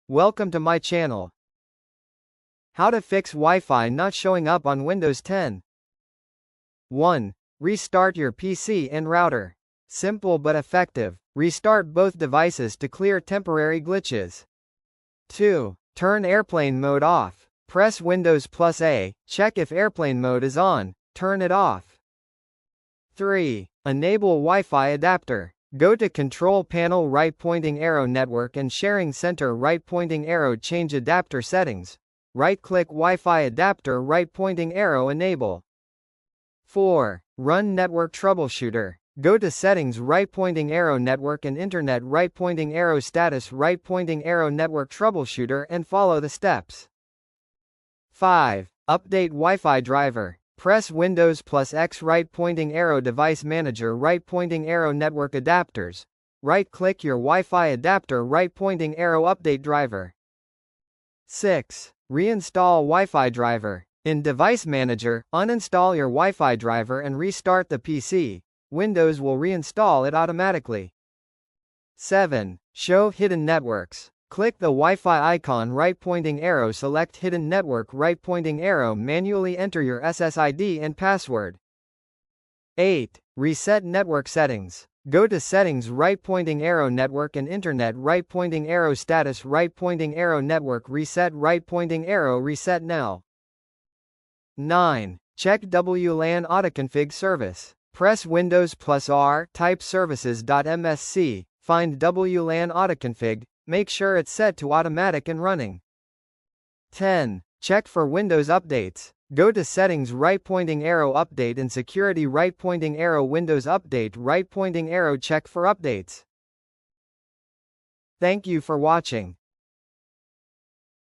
Welcome to my channel. How to fix Wi-Fi not showing up on Windows 10. 1. Restart your PC and router. Simple but effective. Restart both devices to clear temporary glitches. 2. Turn airplane mode off. Press Windows plus A, check if airplane mode is on, turn it off. 3. Enable Wi-Fi adapter. Go to Control Panel, right pointing arrow, Network and Sharing Center, right pointing arrow, change adapter settings. Right-click Wi-Fi adapter, right pointing arrow, enable. 4. Run network troubleshooter. Go to Settings, right pointing arrow, Network and Internet, right pointing arrow, Status, right pointing arrow, Network troubleshooter and follow the steps. 5. Update Wi-Fi driver. Press Windows plus X, right pointing arrow, Device Manager, right pointing arrow, Network adapters. Right-click your Wi-Fi adapter, right pointing arrow, update driver. 6. Reinstall Wi-Fi driver. In Device Manager, uninstall your Wi-Fi driver and restart the PC. Windows will reinstall it automatically. 7. Show hidden networks. Click the Wi-Fi icon, right pointing arrow, select hidden network, right pointing arrow, manually enter your SSID and password. 8. Reset network settings. Go to Settings, right pointing arrow, Network and Internet, right pointing arrow, Status, right pointing arrow, Network, reset, right pointing arrow, reset now. 9. Check WLAN autoconfig service. Press Windows plus R, type services.msc, find WLAN autoconfig, make sure it's set to automatic and running. 10. Check for Windows updates. Go to Settings, right pointing arrow, Update and Security, right pointing arrow, Windows Update, right pointing arrow, check for updates. Thank you for watching.